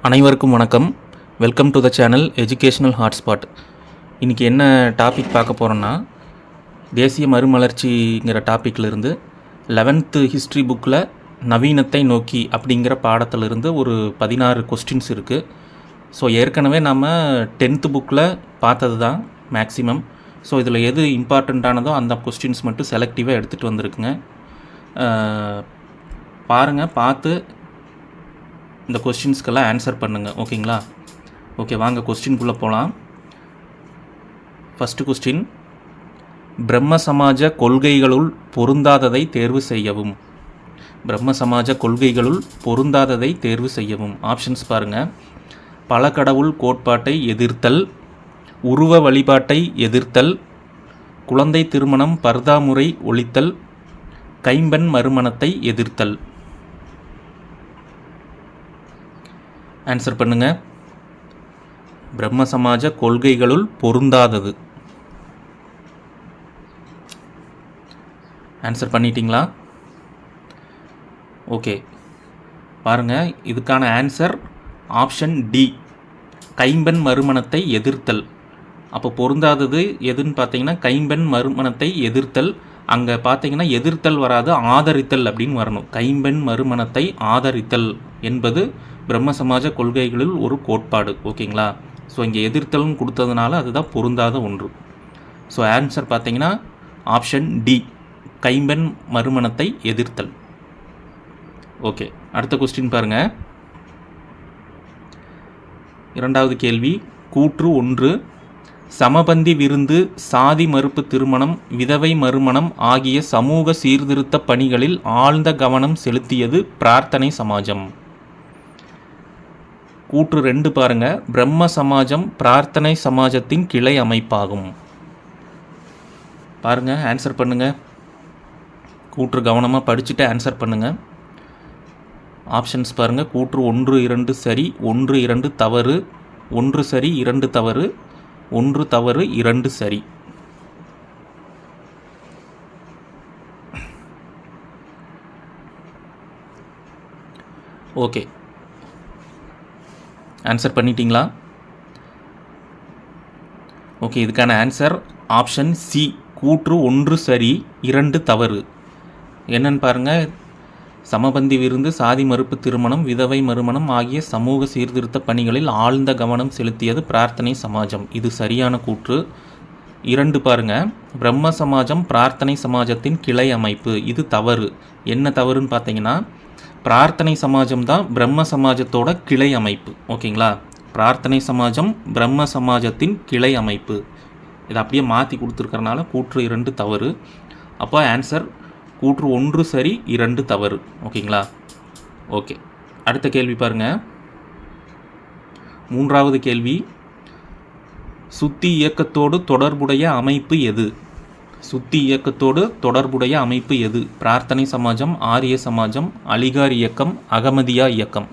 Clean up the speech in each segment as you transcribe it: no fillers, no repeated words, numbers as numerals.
அனைவருக்கும் வணக்கம். Welcome to the channel educational hotspot. இன்றைக்கி என்ன டாபிக் பார்க்க போகிறோன்னா, தேசிய மறுமலர்ச்சிங்கிற டாப்பிக்கிலிருந்து 11th ஹிஸ்ட்ரி புக்கில் நவீனத்தை நோக்கி அப்படிங்கிற பாடத்திலிருந்து ஒரு 16 கொஸ்டின்ஸ் இருக்குது. ஸோ ஏற்கனவே நம்ம 10th புக்கில் பார்த்தது தான் மேக்ஸிமம். ஸோ இதில் எது இம்பார்ட்டண்ட்டானதோ அந்த கொஸ்டின்ஸ் மட்டும் செலக்டிவாக எடுத்துகிட்டு வந்திருக்குங்க. பாருங்கள், பார்த்து இந்த கொஸ்டின்ஸ்க்கெல்லாம் ஆன்சர் பண்ணுங்கள். ஓகேங்களா? ஓகே, வாங்க கொஸ்டின்குள்ளே போகலாம். ஃபஸ்ட்டு கொஸ்டின், பிரம்ம சமாஜ கொள்கைகளுள் பொருந்தாததை தேர்வு செய்யவும். பிரம்ம சமாஜ கொள்கைகளுள் பொருந்தாததை தேர்வு செய்யவும். ஆப்ஷன்ஸ் பாருங்கள். பல கடவுள் கோட்பாட்டை எதிர்த்தல், உருவ வழிபாட்டை எதிர்த்தல், குழந்தை திருமணம் பர்தா முறை ஒழித்தல், கைம்பெண் மறுமணத்தை எதிர்த்தல். ஆன்சர் பண்ணுங்க. பிரம்ம சமாஜ கொள்கைகளுள் பொருந்தாதது. ஆன்சர் பண்ணிட்டீங்களா? ஓகே, பாருங்கள், இதுக்கான ஆன்சர் ஆப்ஷன் டி, கைம்பெண் மறுமணத்தை எதிர்த்தல். அப்போ பொருந்தாதது எதுன்னு பார்த்தீங்கன்னா கைம்பெண் மறுமணத்தை எதிர்த்தல். அங்கே பார்த்தீங்கன்னா எதிர்த்தல் வராது, ஆதரித்தல் அப்படின்னு வரணும். கைம்பெண் மறுமணத்தை ஆதரித்தல் என்பது பிரம்ம சமாஜ கொள்கைகளில் ஒரு கோட்பாடு. ஓகேங்களா? ஸோ இங்கே எதிர்த்தல்னு கொடுத்ததுனால அதுதான் பொருந்தாத ஒன்று. ஸோ ஆன்சர் பார்த்தீங்கன்னா ஆப்ஷன் டி, கைம்பெண் மறுமணத்தை எதிர்த்தல். ஓகே, அடுத்த கொஸ்டின் பாருங்கள். இரண்டாவது கேள்வி, கூற்று 1, சமபந்தி விருந்து, சாதி மறுப்பு திருமணம், விதவை மறுமணம் ஆகிய சமூக சீர்திருத்த பணிகளில் ஆழ்ந்த கவனம் செலுத்தியது பிரார்த்தனை சமாஜம். கூற்று 2 பாருங்க, பிரம்ம சமாஜம் பிரார்த்தனை சமாஜத்தின் கிளை அமைப்பாகும். பாருங்க, ஆன்சர் பண்ணுங்க. கூற்று கவனமாக படிச்சுட்டு ஆன்சர் பண்ணுங்க. ஆப்ஷன்ஸ் பாருங்க. கூற்று 1, 2 சரி, 1, 2 தவறு, 1 சரி, 2 தவறு, 1 தவறு, 2 சரி. ஓகே, ஆன்சர் பண்ணிட்டீங்களா? ஓகே, இதுக்கான ஆன்சர் ஆப்ஷன் சி, கூற்று 1 சரி, 2 தவறு. என்னன்னு பாருங்கள். சமபந்தி விருந்து, சாதி மறுப்பு திருமணம், விதவை மறுமணம் ஆகிய சமூக சீர்திருத்த பணிகளில் ஆழ்ந்த கவனம் செலுத்தியது பிரார்த்தனை சமாஜம். இது சரியான கூற்று. 2 பாருங்கள், பிரம்ம சமாஜம் பிரார்த்தனை சமாஜத்தின் கிளை அமைப்பு. இது தவறு. என்ன தவறுன்னு பார்த்தீங்கன்னா, பிரார்த்தனை சமாஜம் தான் பிரம்ம சமாஜத்தோட கிளை அமைப்பு. ஓகேங்களா? பிரார்த்தனை சமாஜம் பிரம்ம சமாஜத்தின் கிளை அமைப்பு. இதை அப்படியே மாற்றி கொடுத்துருக்கறனால கூற்று 2 தவறு. அப்போ ஆன்சர் கூற்று 1 சரி, 2 தவறு. ஓகேங்களா? ஓகே, அடுத்த கேள்வி பாருங்கள். மூன்றாவது கேள்வி, சுத்தி இயக்கத்தோடு தொடர்புடைய அமைப்பு எது? சுத்தி இயக்கத்தோடு தொடர்புடைய அமைப்பு எது? பிரார்த்தனை சமாஜம், ஆரிய சமாஜம், அலிகார் இயக்கம், அகமதியா இயக்கம்.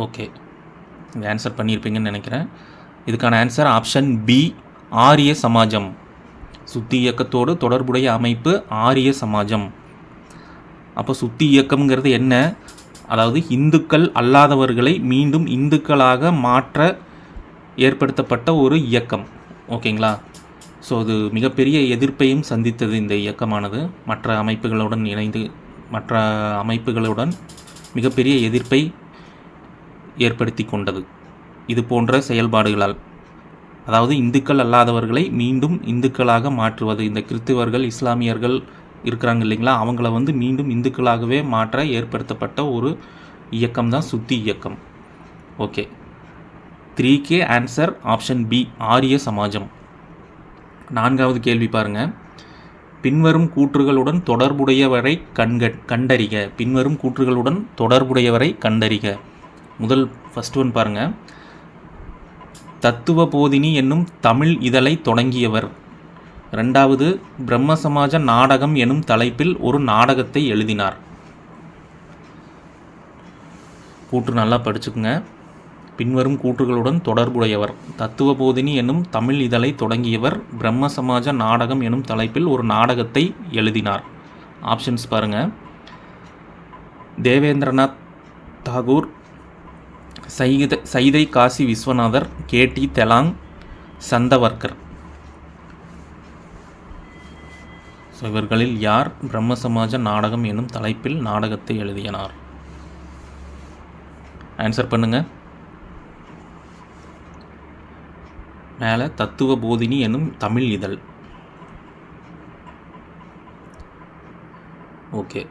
ஓகே, இந்த ஆன்சர் பண்ணியிருப்பீங்கன்னு நினைக்கிறேன். இதுக்கான ஆன்சர் ஆப்ஷன் பி, ஆரிய சமாஜம். சுத்தி இயக்கத்தோடு தொடர்புடைய அமைப்பு ஆரிய சமாஜம். அப்போ சுத்தி இயக்கம்ங்கிறது என்ன? அதாவது இந்துக்கள் அல்லாதவர்களை மீண்டும் இந்துக்களாக மாற்ற ஏற்படுத்தப்பட்ட ஒரு இயக்கம். ஓகேங்களா? ஸோ அது மிகப்பெரிய எதிர்ப்பையும் சந்தித்தது. இந்த இயக்கமானது மற்ற அமைப்புகளுடன் இணைந்து மற்ற அமைப்புகளுடன் மிகப்பெரிய எதிர்ப்பை ஏற்படுத்தி கொண்டது இது போன்ற செயல்பாடுகளால். அதாவது இந்துக்கள் அல்லாதவர்களை மீண்டும் இந்துக்களாக மாற்றுவது. இந்த கிறிஸ்தவர்கள், இஸ்லாமியர்கள் இருக்கிறாங்க இல்லைங்களா, அவங்கள மீண்டும் இந்துக்களாகவே மாற்ற ஏற்படுத்தப்பட்ட ஒரு இயக்கம் தான் சுத்தி இயக்கம். Okay, 3K answer option B, ஆரிய சமாஜம். நான்காவது கேள்வி பாருங்கள். பின்வரும் கூற்றுகளுடன் தொடர்புடையவரை கண்டறிக. பின்வரும் கூற்றுகளுடன் தொடர்புடையவரை கண்டறிக. முதல் ஃபர்ஸ்ட் ஒன் பாருங்கள். தத்துவ போதினி என்னும் தமிழ் இதழை தொடங்கியவர். 2வது, பிரம்ம சமாஜ நாடகம் எனும் தலைப்பில் ஒரு நாடகத்தை எழுதினார். கூற்று நல்லா படிச்சுக்குங்க. பின்வரும் கூற்றுகளுடன் தொடர்புடையவர். தத்துவ போதினி என்னும் தமிழ் இதழை தொடங்கியவர். பிரம்ம சமாஜ நாடகம் எனும் தலைப்பில் ஒரு நாடகத்தை எழுதினார். ஆப்ஷன்ஸ் பாருங்கள். தேவேந்திரநாத் தாகூர், சைதை காசி விஸ்வநாதர், கேடி தெலாங், சந்தவர்கர். ஸோ இவர்களில் யார் பிரம்ம சமாஜ நாடகம் என்னும் தலைப்பில் நாடகத்தை எழுதியனார்? ஆன்சர் பண்ணுங்கள். மேலே தத்துவ போதினி என்னும் தமிழ் இதழ். ஓகே,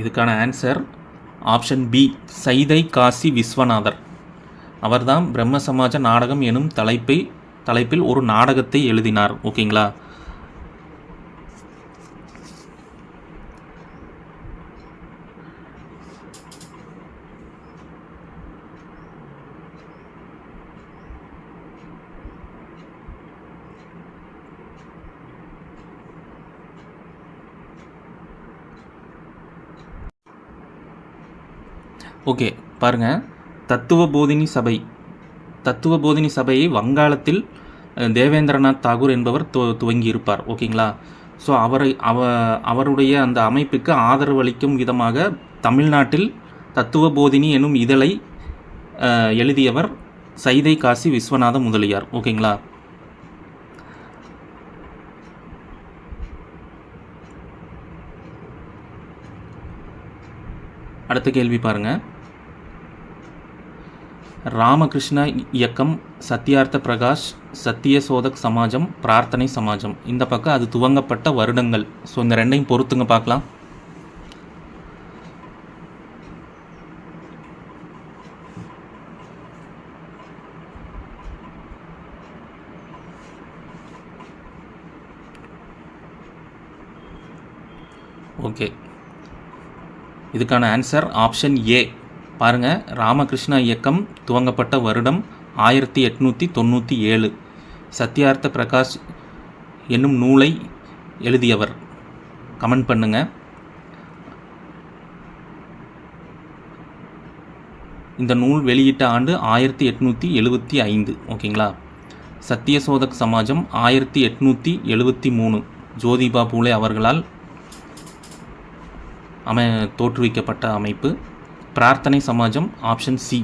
இதுக்கான answer option B, Saidai Kasi Viswanathar. அவர்தான் பிரம்ம சமாஜ நாடகம் எனும் தலைப்பில் ஒரு நாடகத்தை எழுதினார். ஓகேங்களா? ஓகே, பாருங்கள். தத்துவ போதினி சபையை வங்காளத்தில் தேவேந்திரநாத் தாகூர் என்பவர் துவங்கியிருப்பார். ஓகேங்களா? ஸோ அவருடைய அந்த அமைப்புக்கு ஆதரவு அளிக்கும் விதமாக தமிழ்நாட்டில் தத்துவ போதினி எனும் இதழை எழுதியவர் சைதை காசி விஸ்வநாத முதலியார். ஓகேங்களா? அடுத்த கேள்வி பாருங்கள். ராமகிருஷ்ண இயக்கம், சத்யார்த்த பிரகாஷ், சத்திய சோதக் சமாஜம், பிரார்த்தனை சமாஜம். இந்த பக்கம் அது துவங்கப்பட்ட வருடங்கள். ஸோ இந்த ரெண்டையும் பொறுத்துங்க பார்க்கலாம். ஓகே, இதுக்கான ஆன்சர் ஆப்ஷன் ஏ. பாருங்கள், ராமகிருஷ்ண இயக்கம் துவங்கப்பட்ட வருடம் 1897. சத்யார்த்த பிரகாஷ் என்னும் நூலை எழுதியவர் கமெண்ட் பண்ணுங்க. இந்த நூல் வெளியிட்ட ஆண்டு 1875. ஓகேங்களா? சத்தியசோதக் சமாஜம் 1873 ஜோதிபா பூலே அவர்களால் தோற்றுவிக்கப்பட்ட அமைப்பு. பிரார்த்தனை சமாஜம் ஆப்ஷன் சி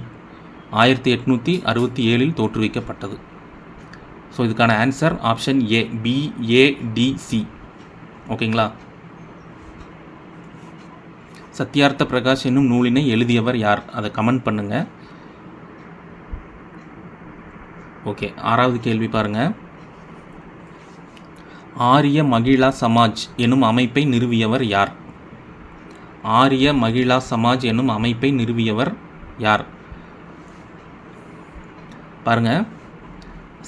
1867 தோற்றுவிக்கப்பட்டது. ஸோ இதுக்கான ஆன்சர் ஆப்ஷன் ஏ, BADC. ஓகேங்களா? சத்யார்த்த பிரகாஷ் என்னும் நூலினை எழுதியவர் யார்? அதை கமெண்ட் பண்ணுங்கள். ஓகே, 6வது கேள்வி பாருங்கள். ஆரிய மகிழா சமாஜ் என்னும் அமைப்பை நிறுவியவர் யார்? ஆரிய மகிழா சமாஜ் என்னும் அமைப்பை நிறுவியவர் யார்? பாருங்க,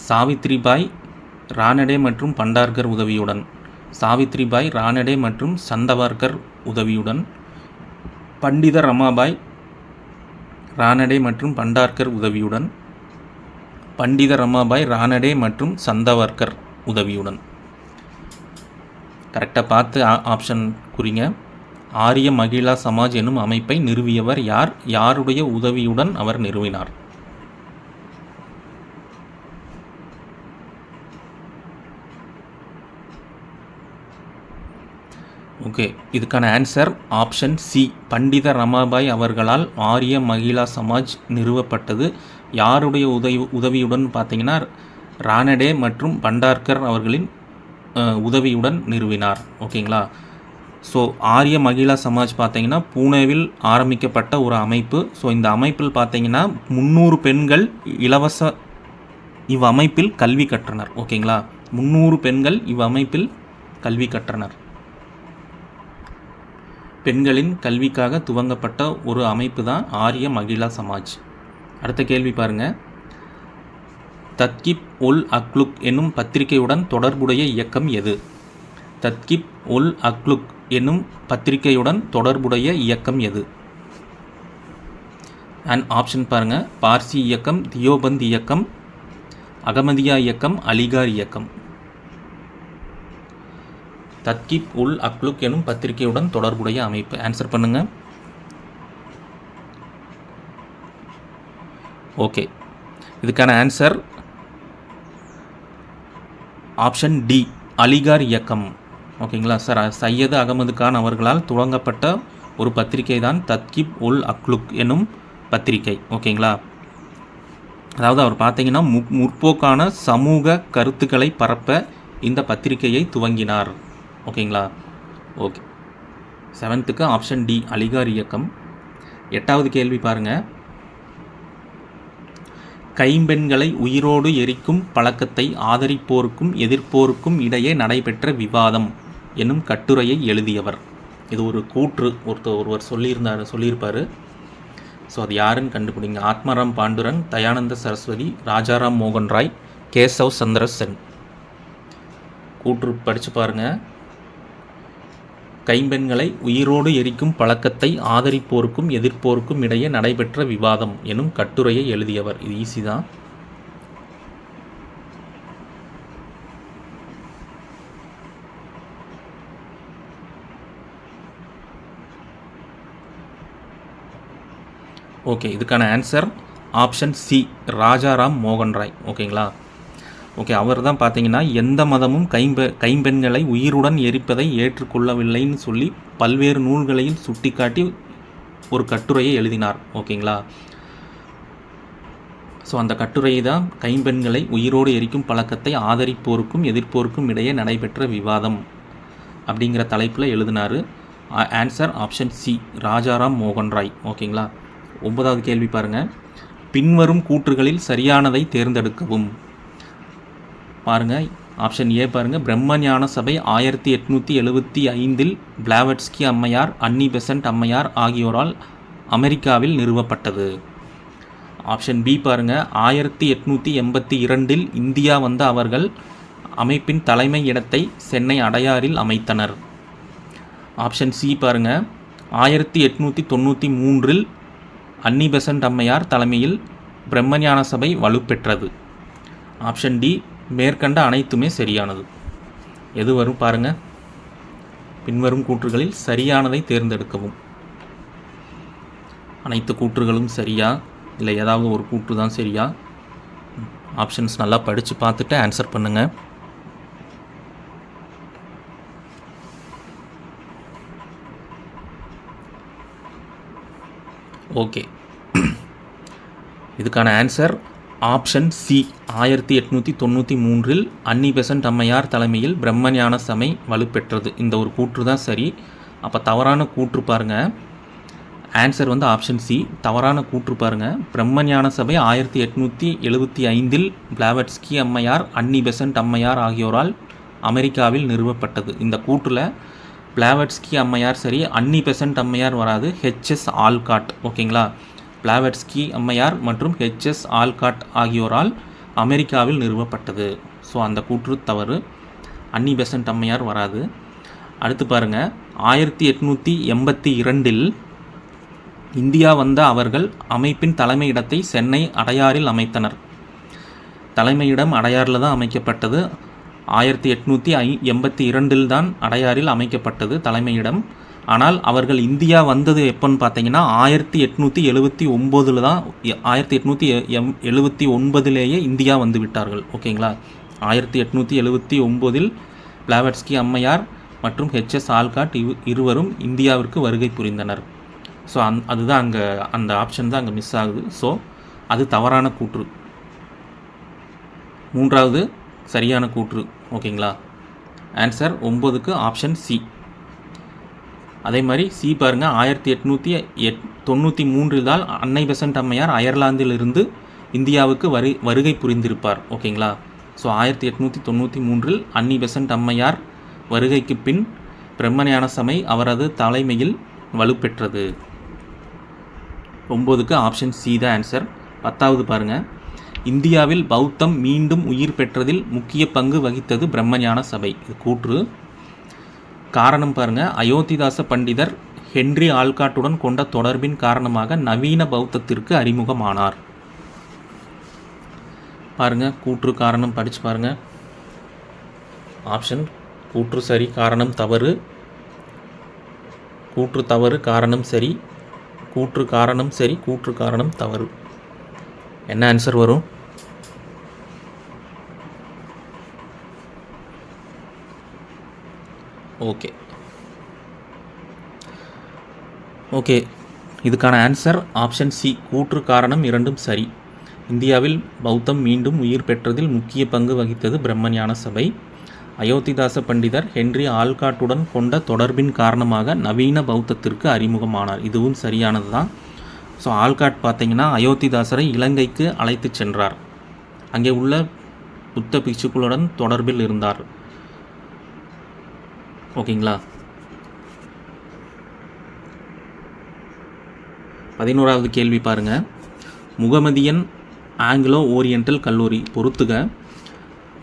சாவித்ரிபாய் ரானடே மற்றும் பண்டார்கர் உதவியுடன், சாவித்ரிபாய் ரானடே மற்றும் சந்தவார்கர் உதவியுடன், பண்டித ரமாபாய் ரானடே மற்றும் பண்டார்கர் உதவியுடன், பண்டித ரமாபாய் ரானடே மற்றும் சந்தவார்கர் உதவியுடன். கரெக்டாக பார்த்து ஆப்ஷன் குறிங்க. ஆரிய மகிழா சமாஜ் எனும் அமைப்பை நிறுவியவர் யார்? யாருடைய உதவியுடன் அவர் நிறுவினார்? ஓகே, இதுக்கான ஆன்சர் ஆப்ஷன் சி, பண்டித ரமாபாய் அவர்களால் ஆரிய மகிழா சமாஜ் நிறுவப்பட்டது. யாருடைய உதவியுடன் பார்த்தீங்கன்னா ரானடே மற்றும் பண்டார்கர் அவர்களின் உதவியுடன் நிறுவினார். ஓகேங்களா? ஸோ ஆரிய மகிழா சமாஜ் பார்த்தீங்கன்னா பூனேவில் ஆரம்பிக்கப்பட்ட ஒரு அமைப்பு. ஸோ இந்த அமைப்பில் பார்த்தீங்கன்னா 300 பெண்கள் இவ்வமைப்பில் கல்வி கற்றனர். ஓகேங்களா? 300 பெண்கள் இவ்வமைப்பில் கல்வி கற்றனர். பெண்களின் கல்விக்காக துவங்கப்பட்ட ஒரு அமைப்பு தான் ஆரிய மகிழா சமாஜ். அடுத்த கேள்வி பாருங்கள். தத்கிப் உல் அக்லுக் என்னும் பத்திரிகையுடன் தொடர்புடைய இயக்கம் எது? தத்கிப் உல் அக்லுக் என்னும் பத்திரிகையுடன் தொடர்புடைய இயக்கம் எது? அண்ட் ஆப்ஷன் பாருங்கள். பார்சி இயக்கம், தியோபந்த் இயக்கம், அகமதியா இயக்கம், அலிகார் இயக்கம். தத்கிப் உல் அக்லுக் எனும் பத்திரிகையுடன் தொடர்புடைய அமைப்பு. ஆன்சர் பண்ணுங்கள். ஓகே, இதுக்கான ஆன்சர் ஆப்ஷன் டி, அலிகார் இயக்கம். ஓகேங்களா சார்? சையது அகமது கான் அவர்களால் துவங்கப்பட்ட ஒரு பத்திரிகை தான் தத்கிப் உல் அக்லுக் என்னும் பத்திரிகை. ஓகேங்களா? அதாவது அவர் பார்த்தீங்கன்னா முற்போக்கான சமூக கருத்துக்களை பரப்ப இந்த பத்திரிகையை துவங்கினார். ஓகேங்களா? Okay. 7th option D Aligarh இயக்கம். 8வது கேள்வி பாருங்கள். கைம்பெண்களை உயிரோடு எரிக்கும் பழக்கத்தை ஆதரிப்போருக்கும் எதிர்ப்போருக்கும் இடையே நடைபெற்ற விவாதம் என்னும் கட்டுரையை எழுதியவர். இது ஒரு கூற்று ஒருவர் சொல்லியிருப்பார். ஸோ அது யாருன்னு கண்டுபிடிங்க. ஆத்மாராம் பாண்டுரங், தயானந்த சரஸ்வதி, ராஜாராம் மோகன் ராய், கேசவ் சந்திர சென். கூற்று படித்து பாருங்கள். கைம்பெண்களை உயிரோடு எரிக்கும் பழக்கத்தை ஆதரிப்போருக்கும் எதிர்ப்போருக்கும் இடையே நடைபெற்ற விவாதம் எனும் கட்டுரையை எழுதியவர். இது ஈஸி தான். ஓகே, இதுக்கான ஆன்சர் ஆப்ஷன் சி ராஜாராம் மோகன் ராய். ஓகேங்களா? ஓகே, அவர் தான் பார்த்தீங்கன்னா எந்த மதமும் கைம்பெண்களை உயிருடன் எரிப்பதை ஏற்றுக்கொள்ளவில்லைன்னு சொல்லி பல்வேறு நூல்களையும் சுட்டிக்காட்டி ஒரு கட்டுரையை எழுதினார். ஓகேங்களா? ஸோ அந்த கட்டுரை தான் கைம்பெண்களை உயிரோடு எரிக்கும் பழக்கத்தை ஆதரிப்போருக்கும் எதிர்ப்போருக்கும் இடையே நடைபெற்ற விவாதம் அப்படிங்கிற தலைப்பில் எழுதினார். ஆன்சர் ஆப்ஷன் சி ராஜாராம் மோகன் ராய். ஓகேங்களா? 9வது கேள்வி பாருங்கள். பின்வரும் கூற்றுகளில் சரியானதை தேர்ந்தெடுக்கவும். பாருங்கள், ஆப்ஷன் ஏ பாருங்கள். பிரம்மஞான சபை 1875 பிளாவட்ஸ்கி அம்மையார், அன்னி பெசன்ட் அம்மையார் ஆகியோரால் அமெரிக்காவில் நிறுவப்பட்டது. ஆப்ஷன் பி பாருங்கள். 1882 இந்தியா வந்த அவர்கள் அமைப்பின் தலைமை இடத்தை சென்னை அடையாறில் அமைத்தனர். ஆப்ஷன் சி பாருங்கள். 1893 அன்னி பெசன்ட் அம்மையார் தலைமையில் பிரம்மஞான சபை வலுப்பெற்றது. ஆப்ஷன் டி மேற்கண்ட அனைத்துமே சரியானது. எது வரும் பாருங்கள். பின்வரும் கூற்றுகளில் சரியானதை தேர்ந்தெடுக்கவும். அனைத்து கூற்றுகளும் சரியா, இல்லை ஏதாவது ஒரு கூற்று தான் சரியா? ஆப்ஷன்ஸ் நல்லா படித்து பார்த்துட்டு ஆன்சர் பண்ணுங்கள். ஓகே, இதுக்கான ஆன்சர் ஆப்ஷன் சி 1893 அன்னி பெசன்ட் அம்மையார் தலைமையில் பிரம்மஞான சபை வலுப்பெற்றது. இந்த ஒரு கூற்று தான் சரி. அப்போ தவறான கூற்று பாருங்கள். ஆன்சர் வந்து ஆப்ஷன் சி தவறான கூற்று பாருங்கள். பிரம்மஞான சபை 1875 பிளாவட்ஸ்கி அம்மையார், அன்னி பெசன்ட் அம்மையார் ஆகியோரால் அமெரிக்காவில் நிறுவப்பட்டது. இந்த கூற்றில் பிளாவட்ஸ்கி அம்மையார் சரி, அன்னி பெசன்ட் அம்மையார் வராது, ஹெச்எஸ் ஆல்காட். ஓகேங்களா? பிளாவட்ஸ்கி அம்மையார் மற்றும் ஹெச்எஸ் ஆல்காட் ஆகியோரால் அமெரிக்காவில் நிறுவப்பட்டது. ஸோ அந்த கூற்று தவறு. அன்னி பெசன்ட் அம்மையார் வராது. அடுத்து பாருங்கள். 1882 இந்தியா வந்த அவர்கள் அமைப்பின் தலைமையிடத்தை சென்னை அடையாறில் அமைத்தனர். தலைமையிடம் அடையாறில் தான் அமைக்கப்பட்டது. 1882 தான் அடையாறில் அமைக்கப்பட்டது தலைமையிடம். ஆனால் அவர்கள் இந்தியா வந்தது எப்போன்னு பார்த்தீங்கன்னா 1879 தான். 1879 இந்தியா வந்து விட்டார்கள். ஓகேங்களா? 1879 பிளாவட்ஸ்கி அம்மையார் மற்றும் ஹெச்எஸ் ஆல்காட் இருவரும் இந்தியாவிற்கு வருகை புரிந்தனர். ஸோ அதுதான் அங்கே அந்த ஆப்ஷன் தான் அங்கே மிஸ் ஆகுது. ஸோ அது தவறான கூற்று. 3வது சரியான கூற்று. ஓகேங்களா? ஆன்சர் 9க்கு ஆப்ஷன் சி. அதே மாதிரி சி பாருங்கள். 1893 தான் அன்னை பெசன்ட் அம்மையார் அயர்லாந்திலிருந்து இந்தியாவுக்கு வருகை புரிந்திருப்பார். ஓகேங்களா? ஸோ 1893 அன்னி பெசன்ட் அம்மையார் வருகைக்கு பின் பிரம்மஞான சபை அவரது தலைமையில் வலுப்பெற்றது. 9க்கு ஆப்ஷன் சி தான் ஆன்சர். 10வது பாருங்கள். இந்தியாவில் பௌத்தம் மீண்டும் உயிர் பெற்றதில் முக்கிய பங்கு வகித்தது பிரம்மஞான சபை. இது கூற்று. காரணம் பாருங்கள். அயோத்திதாச பண்டிதர் ஹென்றி ஆல்காட்டுடன் கொண்ட தொடர்பின் காரணமாக நவீன பௌத்தத்திற்கு அறிமுகமானார். பாருங்கள், கூற்று காரணம் படித்து பாருங்கள். ஆப்ஷன் கூற்று சரி, காரணம் தவறு. கூற்று தவறு, காரணம் சரி. கூற்று காரணம் சரி, கூற்று காரணம் தவறு. என்ன ஆன்சர் வரும்? ஓகே இதுக்கான ஆன்சர் ஆப்ஷன் சி, கூற்று காரணம் இரண்டும் சரி. இந்தியாவில் பௌத்தம் மீண்டும் உயிர் பெற்றதில் முக்கிய பங்கு வகித்தது பிரம்மஞான சபை. அயோத்திதாச பண்டிதர் ஹென்றி ஆல்காட்டுடன் கொண்ட தொடர்பின் காரணமாக நவீன பௌத்தத்திற்கு அறிமுகமானார். இதுவும் சரியானது தான். ஸோ ஆல்காட் பார்த்தீங்கன்னா அயோத்திதாசரை இலங்கைக்கு அழைத்து சென்றார். அங்கே உள்ள புத்த பிட்சுக்களுடன் தொடர்பில் இருந்தார். ஓகேங்களா. 11வது கேள்வி பாருங்கள். முகமதியன் ஆங்கிலோ ஓரியண்டல் கல்லூரி பொறுத்துக.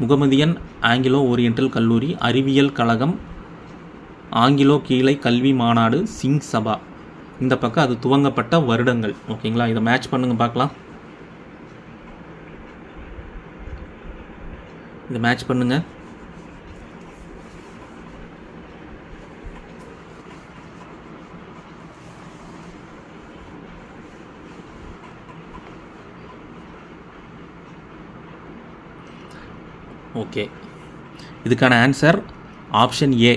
முகமதியன் ஆங்கிலோ ஓரியண்டல் கல்லூரி, அறிவியல் கழகம், ஆங்கிலோ கீழை கல்வி மாநாடு, சிங் சபா. இந்த பக்கம் அது துவங்கப்பட்ட வருடங்கள். ஓகேங்களா. இதை மேட்ச் பண்ணுங்க பார்க்கலாம். இதை மேட்ச் பண்ணுங்க. ஓகே இதுக்கான ஆன்சர் ஆப்ஷன் ஏ,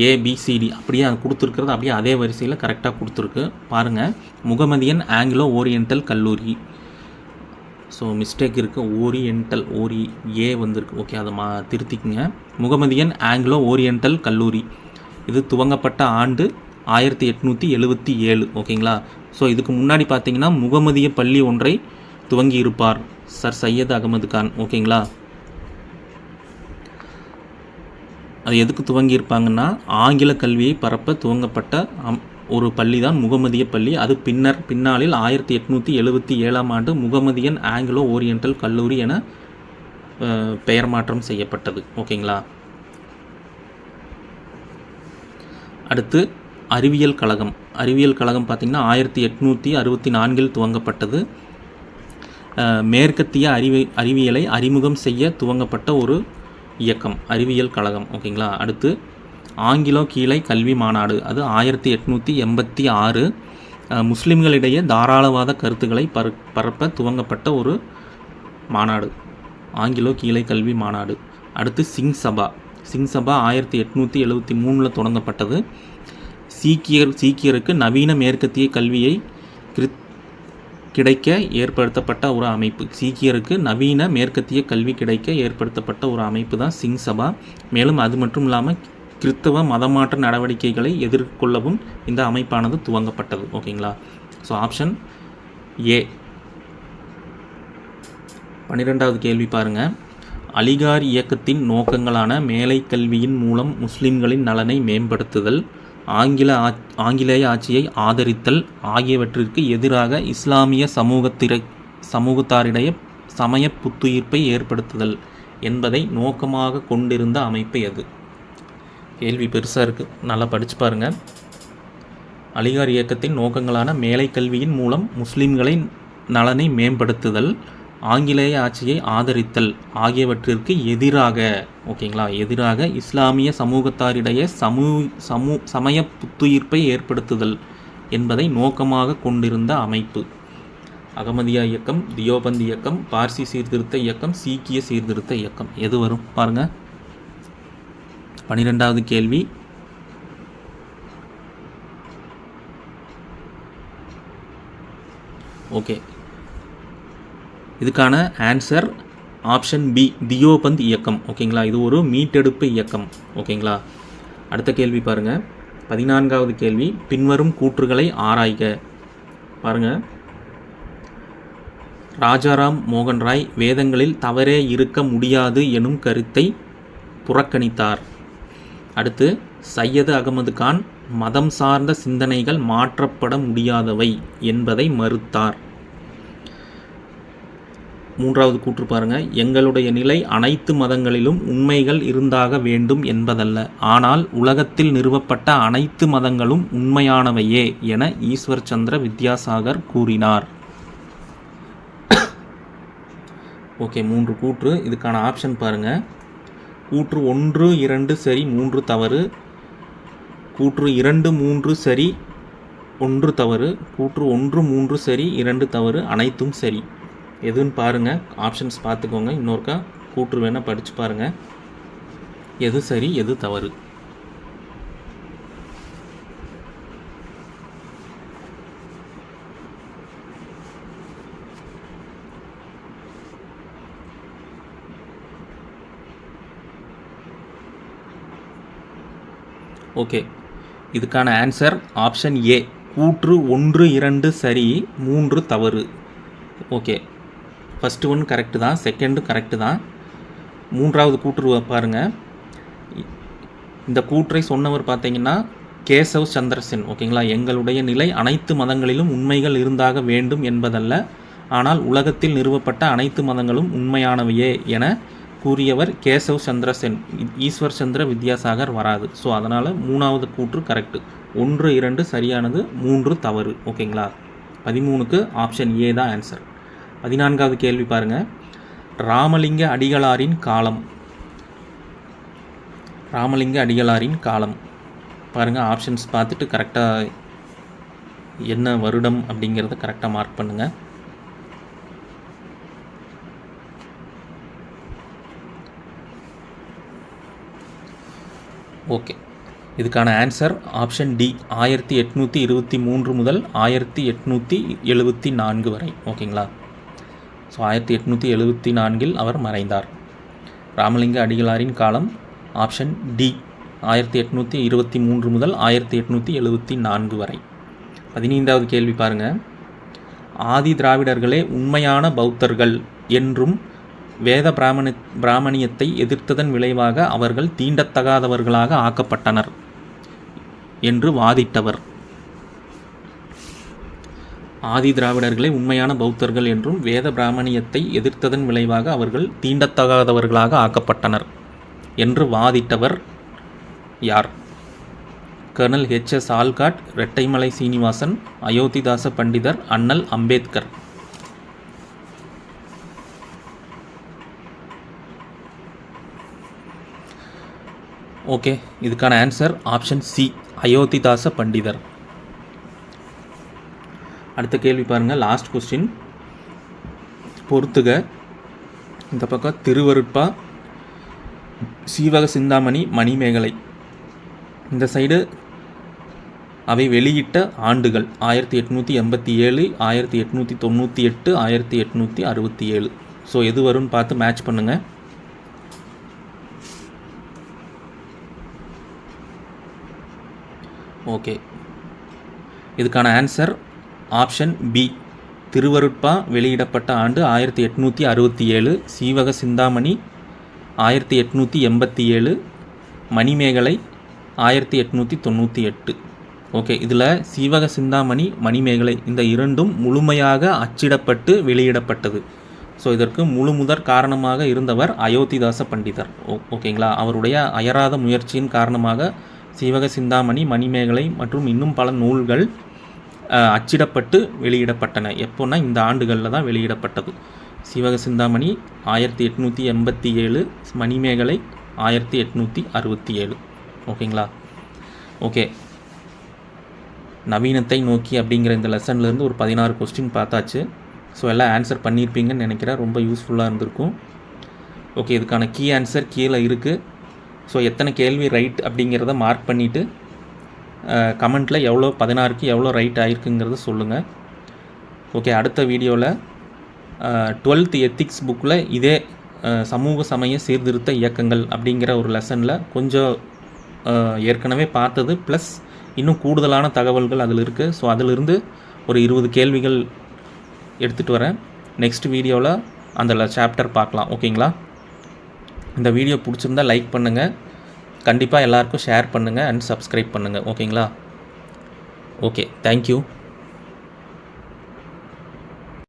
ஏபிசிடி அப்படியே அது கொடுத்துருக்கிறது அப்படியே அதே வரிசையில் கரெக்டாக கொடுத்துருக்கு. பாருங்கள், முகமதியன் ஆங்கிலோ ஓரியண்டல் கல்லூரி. ஸோ மிஸ்டேக் இருக்குது, ஓரியண்டல் ஏ வந்திருக்கு. ஓகே அதை திருத்திக்குங்க. முகமதியன் ஆங்கிலோ ஓரியண்டல் கல்லூரி இது துவங்கப்பட்ட ஆண்டு 1877. ஓகேங்களா. ஸோ இதுக்கு முன்னாடி பார்த்தீங்கன்னா முகமதிய பள்ளி ஒன்றை துவங்கி இருப்பார் சர் சையத் அகமது கான். ஓகேங்களா. அது எதுக்கு துவங்கியிருப்பாங்கன்னா ஆங்கில கல்வியை பரப்ப துவங்கப்பட்ட ஒரு பள்ளி தான் முகமதிய பள்ளி. அது பின்னாளில் 1877 ஆண்டு முகமதியன் ஆங்கிலோ ஓரியண்டல் கல்லூரி என பெயர் மாற்றம் செய்யப்பட்டது. ஓகேங்களா. அடுத்து அறிவியல் கழகம். அறிவியல் கழகம் பார்த்திங்கன்னா 1864 துவங்கப்பட்டது. மேற்கத்திய அறிவியலை அறிமுகம் செய்ய துவங்கப்பட்ட ஒரு இயக்கம் அறிவியல் கழகம். ஓகேங்களா. அடுத்து ஆங்கிலோ கீழை கல்வி மாநாடு, அது 1886 முஸ்லிம்களிடையே தாராளவாத கருத்துக்களை பரப்ப துவங்கப்பட்ட ஒரு மாநாடு, ஆங்கிலோ கீழை கல்வி மாநாடு. அடுத்து சிங் சபா. சிங் சபா 1873 தொடங்கப்பட்டது. சீக்கியருக்கு நவீன மேற்கத்திய கல்வியை கிடைக்க ஏற்படுத்தப்பட்ட ஒரு அமைப்பு. சீக்கியருக்கு நவீன மேற்கத்திய கல்வி கிடைக்க ஏற்படுத்தப்பட்ட ஒரு அமைப்பு தான் சிங் சபா. மேலும் அது மட்டும் இல்லாமல் கிறித்தவ மதமாற்ற நடவடிக்கைகளை எதிர்கொள்ளவும் இந்த அமைப்பானது துவங்கப்பட்டது. ஓகேங்களா. So option A. 12வது கேள்வி பாருங்கள். அலிகார் இயக்கத்தின் நோக்கங்களான மேலை கல்வியின் மூலம் முஸ்லிம்களின் நலனை மேம்படுத்துதல், ஆங்கிலேய ஆட்சியை ஆதரித்தல் ஆகியவற்றிற்கு எதிராக இஸ்லாமிய சமூகத்தாரிடையே சமய புத்துயிர்ப்பை ஏற்படுத்துதல் என்பதை நோக்கமாக கொண்டிருந்த அமைப்பு எது? கேள்வி பெருசாக இருக்குது, நல்லா படித்து பாருங்கள். அலிகார் இயக்கத்தின் நோக்கங்களான மேலை கல்வியின் மூலம் முஸ்லிம்களின் நலனை மேம்படுத்துதல், ஆங்கிலேய ஆட்சியை ஆதரித்தல் ஆகியவற்றிற்கு எதிராக, ஓகேங்களா, எதிராக இஸ்லாமிய சமூகத்தாரிடையே சமய புத்துயிர்ப்பை ஏற்படுத்துதல் என்பதை நோக்கமாக கொண்டிருந்த அமைப்பு. அகமதியா இயக்கம், தியோபந்த் இயக்கம், பார்சி சீர்திருத்த இயக்கம், சீக்கிய சீர்திருத்த இயக்கம். எது வரும் பாருங்கள். 12வது கேள்வி. ஓகே இதுக்கான ஆன்சர் ஆப்ஷன் பி, தியோபந்த் இயக்கம். ஓகேங்களா. இது ஒரு மீட்டெடுப்பு இயக்கம். ஓகேங்களா. அடுத்த கேள்வி பாருங்கள். 14வது கேள்வி. பின்வரும் கூற்றுகளை ஆராய்க. பாருங்கள். ராஜாராம் மோகன் ராய் வேதங்களில் தவறே இருக்க முடியாது எனும் கருத்தை புறக்கணித்தார். அடுத்து சையது அகமது கான் மதம் சார்ந்த சிந்தனைகள் மாற்றப்பட முடியாதவை என்பதை மறுத்தார். 3வது கூற்று பாருங்கள். எங்களுடைய நிலை அனைத்து மதங்களிலும் உண்மைகள் இருந்தாக வேண்டும் என்பதல்ல, ஆனால் உலகத்தில் நிறுவப்பட்ட அனைத்து மதங்களும் உண்மையானவையே என ஈஸ்வர் சந்திர வித்யாசாகர் கூறினார். ஓகே 3 கூற்று. இதுக்கான ஆப்ஷன் பாருங்கள். கூற்று 1, 2 சரி, 3 தவறு. கூற்று 2, 3 சரி, 1 தவறு. கூற்று 1, 3 சரி, 2 தவறு. அனைத்தும் சரி. எதுன்னு பாருங்கள், ஆப்ஷன்ஸ் பார்த்துக்கோங்க. இன்னொருக்கா கூற்று வேணால் படித்து பாருங்கள், எது சரி எது தவறு. ஓகே, இதுக்கான ஆன்சர் ஆப்ஷன் ஏ. கூற்று 1 2 சரி, 3 தவறு. ஓகே, ஃபஸ்ட்டு ஒன் கரெக்டு தான், செகண்டு கரெக்டு தான். மூன்றாவது கூற்று பாருங்கள். இந்த கூற்றை சொன்னவர் பார்த்தீங்கன்னா கேசவ் சந்திர சென். ஓகேங்களா. எங்களுடைய நிலை அனைத்து மதங்களிலும் உண்மைகள் இருந்தாக வேண்டும் என்பதல்ல, ஆனால் உலகத்தில் நிறுவப்பட்ட அனைத்து மதங்களும் உண்மையானவையே என கூறியவர் கேசவ் சந்திர சென். ஈஸ்வர் சந்திர வித்யாசாகர் வராது. ஸோ அதனால் மூணாவது கூற்று கரெக்டு. 1 2 சரியானது, 3 தவறு. ஓகேங்களா. 13க்கு ஆப்ஷன் ஏ தான் ஆன்சர். 14வது கேள்வி பாருங்கள். ராமலிங்க அடிகளாரின் காலம். ராமலிங்க அடிகளாரின் காலம் பாருங்கள். ஆப்ஷன்ஸ் பார்த்துட்டு கரெக்டாக என்ன வருடம் அப்படிங்கிறத கரெக்டாக மார்க் பண்ணுங்கள். ஓகே, இதுக்கான ஆன்சர் ஆப்ஷன் டி. 1823 முதல் 1874 வரை. ஓகேங்களா. ஸோ 1874 அவர் மறைந்தார். ராமலிங்க அடிகளாரின் காலம் ஆப்ஷன் டி. 1823 முதல் 1874 வரை. 15வது கேள்வி பாருங்கள். ஆதி திராவிடர்களே உண்மையான பௌத்தர்கள் என்றும் வேத பிராமணியத்தை எதிர்த்ததன் விளைவாக அவர்கள் தீண்டத்தகாதவர்களாக ஆக்கப்பட்டனர் என்று வாதிட்டவர். ஆதி திராவிடர்களே உண்மையான பௌத்தர்கள் என்றும் வேத பிராமணியத்தை எதிர்த்ததன் விளைவாக அவர்கள் தீண்டத்தகாதவர்களாக ஆக்கப்பட்டனர் என்று வாதிட்டவர் யார்? Colonel H.S. Olcott, Rettaimalai Srinivasan, Ayothidasa Pandithar, அண்ணல் அம்பேத்கர். ஓகே, இதுக்கான answer option C. Ayothidasa Pandithar. அடுத்த கேள்வி பாருங்கள். லாஸ்ட் கொஸ்டின் பொறுத்துக. இந்த பக்கம் திருவருட்பா, சீவக சிந்தாமணி, மணிமேகலை. இந்த சைடு அவை வெளியிட்ட ஆண்டுகள் 1887, 1898, 1867. ஸோ எது வரும்னு பார்த்து மேட்ச் பண்ணுங்கள். ஓகே, இதுக்கான ஆன்சர் ஆப்ஷன் பி. திருவருட்பா வெளியிடப்பட்ட ஆண்டு 1867, சீவக சிந்தாமணி 1887, மணிமேகலை 1898. ஓகே, இதில் சீவக சிந்தாமணி, மணிமேகலை இந்த இரண்டும் முழுமையாக அச்சிடப்பட்டு வெளியிடப்பட்டது. ஸோ இதற்கு முழு முதற் காரணமாக இருந்தவர் அயோத்திதாச பண்டிதர். ஓகேங்களா. அவருடைய அயராத முயற்சியின் காரணமாக சீவக சிந்தாமணி, மணிமேகலை மற்றும் இன்னும் பல நூல்கள் அச்சிடப்பட்டு வெளியிடப்பட்டன. எப்போன்னா இந்த ஆண்டுகளில் தான் வெளியிடப்பட்டது. சீவக சிந்தாமணி 1887, மணிமேகலை 1867. ஓகேங்களா. ஓகே, நவீனத்தை நோக்கி அப்படிங்கிற இந்த லெசன்லேருந்து ஒரு 16 கொஸ்டின் பார்த்தாச்சு. ஸோ எல்லாம் ஆன்சர் பண்ணியிருப்பீங்கன்னு நினைக்கிறேன். ரொம்ப யூஸ்ஃபுல்லாக இருந்திருக்கும். ஓகே, இதுக்கான கீ ஆன்சர் கீழே இருக்குது. ஸோ எத்தனை கேள்வி ரைட் அப்படிங்கிறத மார்க் பண்ணிவிட்டு கமெண்ட்டில் 16க்கு எவ்வளோ ரைட் ஆகிருக்குங்கிறத சொல்லுங்கள். ஓகே, அடுத்த வீடியோவில் 12th எத்திக்ஸ் புக்கில் இதே சமூக சமய சீர்திருத்த இயக்கங்கள் அப்படிங்கிற ஒரு லெசனில் கொஞ்சம் ஏற்கனவே பார்த்தது ப்ளஸ் இன்னும் கூடுதலான தகவல்கள் அதில் இருக்குது. ஸோ அதிலிருந்து ஒரு 20 கேள்விகள் எடுத்துகிட்டு வரேன். நெக்ஸ்ட் வீடியோவில் அந்த சாப்டர் பார்க்கலாம். ஓகேங்களா. இந்த வீடியோ பிடிச்சிருந்தால் லைக் பண்ணுங்கள், கண்டிப்பாக எல்லாருக்கும் ஷேர் பண்ணுங்கள் அண்ட் சப்ஸ்கிரைப் பண்ணுங்கள். ஓகேங்களா. Okay, thank you.